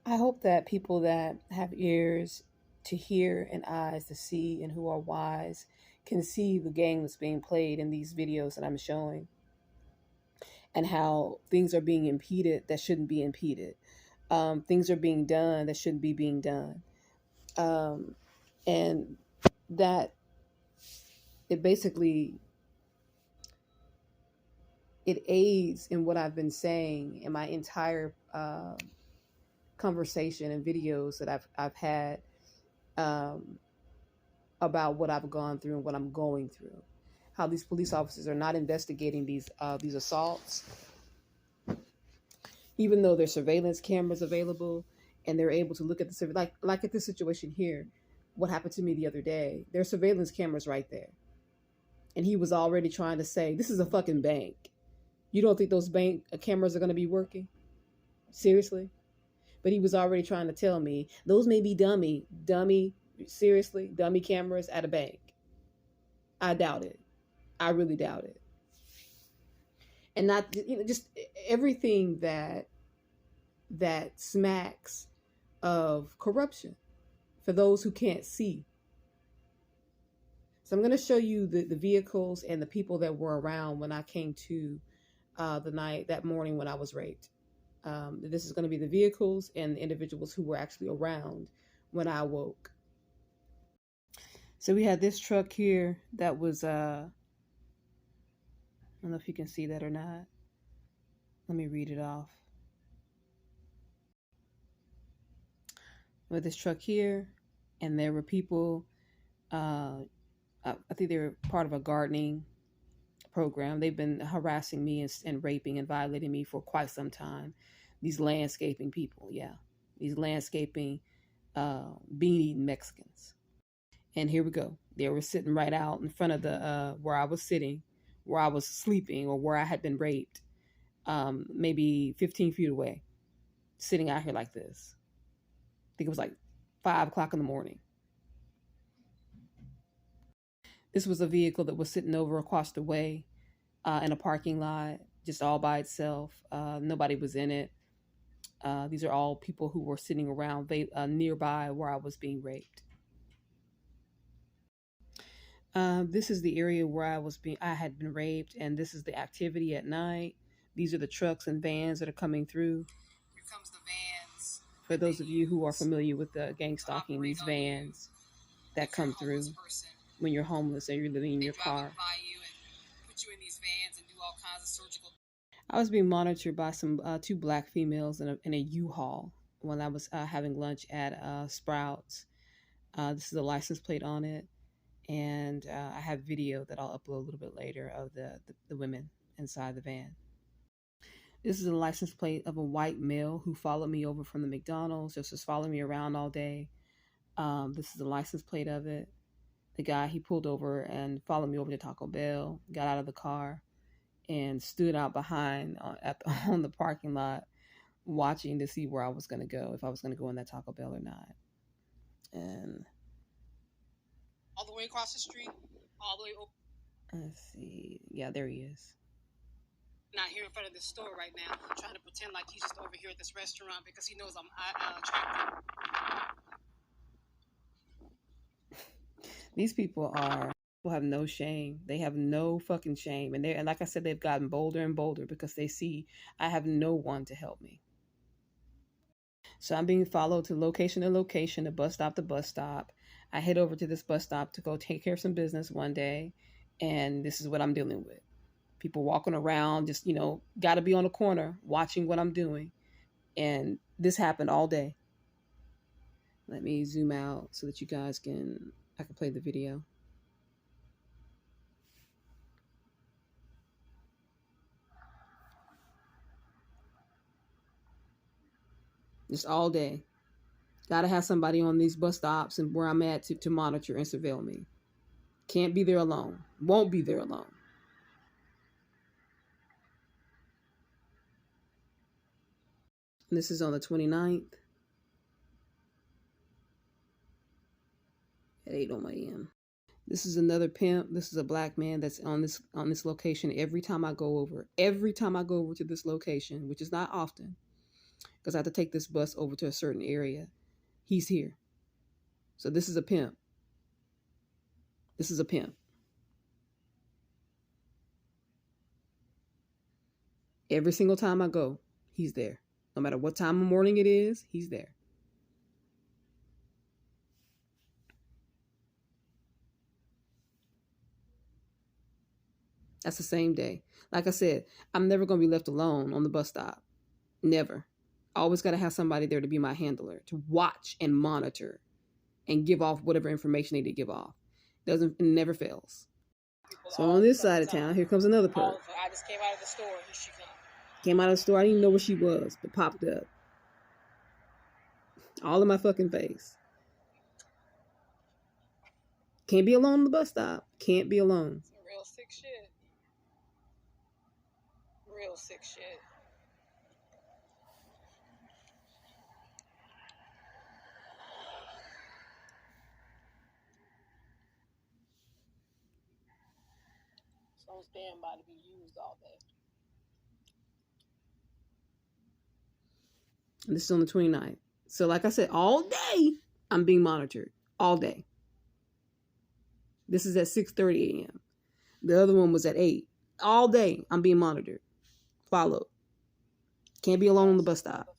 I hope that people that have ears to hear and eyes to see and who are wise can see the game that's being played in these videos that I'm showing, and how things are being impeded that shouldn't be impeded. Things are being done that shouldn't be being done. Um, and that it basically it aids in what I've been saying in my entire conversation and videos that I've had um, about what I've gone through and what I'm going through. How these police officers are not investigating these assaults, even though there's surveillance cameras available, and they're able to look at the like at this situation here. What happened to me the other day? There's surveillance cameras right there, and he was already trying to say, "This is a fucking bank. You don't think those bank cameras are going to be working? Seriously?" But he was already trying to tell me those may be dummy. Seriously, dummy cameras at a bank. I doubt it. I really doubt it. And not, just everything that smacks of corruption for those who can't see. So I'm going to show you the vehicles and the people that were around when I came to that morning when I was raped. This is going to be the vehicles and the individuals who were actually around when I awoke. So we had this truck here that was, I don't know if you can see that or not. Let me read it off. With this truck here, and there were people, I think they were part of a gardening program. They've been harassing me and raping and violating me for quite some time. These landscaping people, yeah. These landscaping bean-eating Mexicans. And here we go. They were sitting right out in front of the where I was sitting, where I was sleeping, or where I had been raped, maybe 15 feet away, sitting out here like this. I think it was like 5 o'clock in the morning. This was a vehicle that was sitting over across the way in a parking lot, just all by itself. Nobody was in it. These are all people who were sitting around nearby where I was being raped. This is the area where I had been raped, and this is the activity at night. These are the trucks and vans that are coming through. Here comes the vans. For those of you who are familiar with the gang stalking, these vans that come through when you're homeless and you're living in your car. Put you in these vans and do all kinds of surgical. I was being monitored by some 2 black females in a U-Haul when I was having lunch at Sprouts. This is a license plate on it, and I have video that I'll upload a little bit later of the women inside the van. This is a license plate of a white male who followed me over from the McDonald's, just was following me around all day. This is the license plate of it. The guy, he pulled over and followed me over to Taco Bell, got out of the car, and stood out behind on the parking lot, watching to see where I was going to go, if I was going to go in that Taco Bell or not. And all the way across the street, all the way over. Let's see. Yeah, there he is. Not here in front of this store right now, trying to pretend like he's just over here at this restaurant because he knows I'm attractive. These people have no shame. They have no fucking shame. And like I said, they've gotten bolder and bolder because they see I have no one to help me. So I'm being followed to location to location, to bus stop to bus stop. I head over to this bus stop to go take care of some business one day, and this is what I'm dealing with. People walking around, just, got to be on the corner watching what I'm doing. And this happened all day. Let me zoom out so that I can play the video. Just all day. Got to have somebody on these bus stops and where I'm at to monitor and surveil me. Can't be there alone. Won't be there alone. And this is on the 29th at 8 a.m. This is another pimp. This is a black man that's on this location every time I go over. Every time I go over to this location, which is not often, because I have to take this bus over to a certain area. He's here. So this is a pimp. This is a pimp. Every single time I go, he's there. No matter what time of morning it is, he's there. That's the same day. Like I said, I'm never going to be left alone on the bus stop. Never. I always got to have somebody there to be my handler, to watch and monitor and give off whatever information they need to give off. It never fails. So on this side of town, here comes another perp. I just came out of the store. Here she comes. Came out of the store. I didn't even know where she was, but popped up. All in my fucking face. Can't be alone on the bus stop. Can't be alone. Some real sick shit. Real sick shit. So on standby to be used all day. And this is on the 29th. So like I said, all day I'm being monitored. All day. This is at 6:30 a.m. The other one was at 8. All day I'm being monitored. Followed. Can't be alone on the bus stop.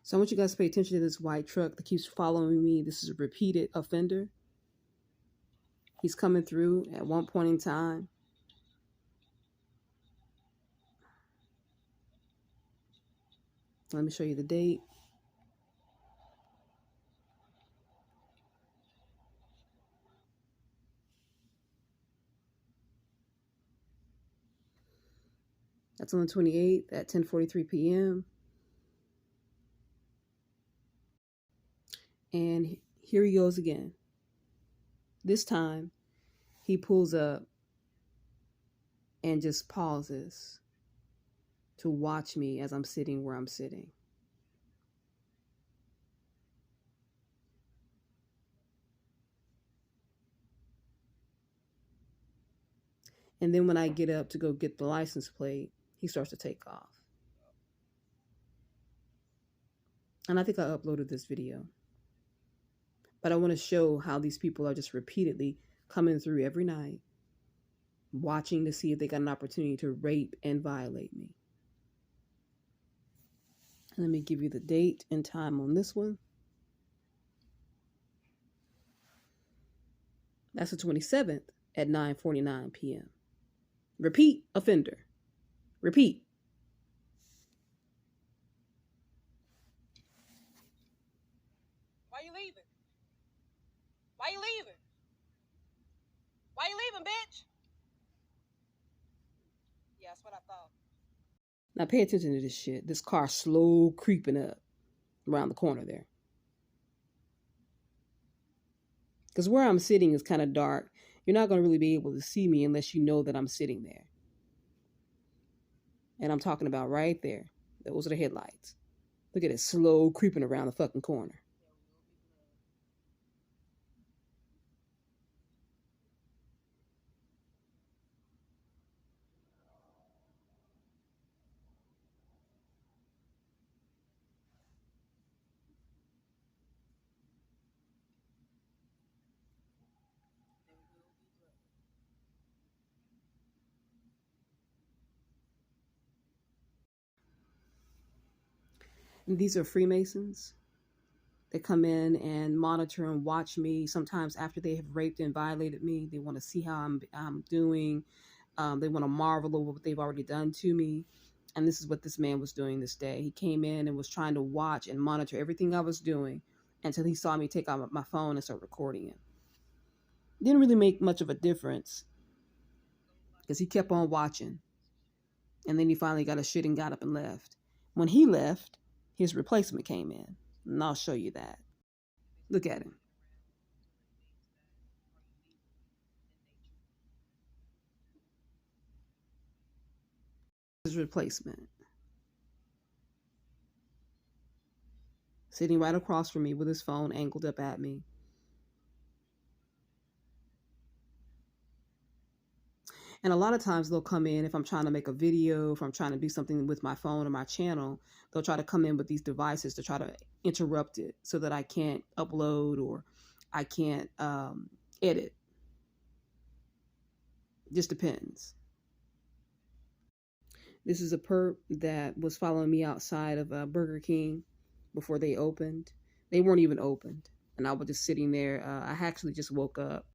So I want you guys to pay attention to this white truck that keeps following me. This is a repeated offender. He's coming through at one point in time. Let me show you the date. That's on the 28th at 10:43 p.m. And here he goes again. This time, he pulls up and just pauses to watch me as I'm sitting where I'm sitting. And then when I get up to go get the license plate, he starts to take off. And I think I uploaded this video. But I want to show how these people are just repeatedly coming through every night, watching to see if they got an opportunity to rape and violate me. Let me give you the date and time on this one. That's the 27th at 9:49 p.m. Repeat offender. Repeat. Why you leaving? Why you leaving? Why you leaving, bitch? Yeah, that's what I thought. Now pay attention to this shit. This car slow creeping up around the corner there. Because where I'm sitting is kind of dark. You're not going to really be able to see me unless you know that I'm sitting there. And I'm talking about right there. Those are the headlights. Look at it, slow creeping around the fucking corner. And these are Freemasons. They come in and monitor and watch me. Sometimes after they have raped and violated me, they want to see how I'm doing. They want to marvel over what they've already done to me. And this is what this man was doing this day. He came in and was trying to watch and monitor everything I was doing until he saw me take out my phone and start recording him. Didn't really make much of a difference because he kept on watching. And then he finally got his shit and got up and left. When he left, his replacement came in. And I'll show you that. Look at him. His replacement. Sitting right across from me with his phone angled up at me. And a lot of times they'll come in if I'm trying to make a video, if I'm trying to do something with my phone or my channel, they'll try to come in with these devices to try to interrupt it so that I can't upload or I can't edit. Just depends. This is a perp that was following me outside of Burger King before they opened. They weren't even opened. And I was just sitting there. I actually just woke up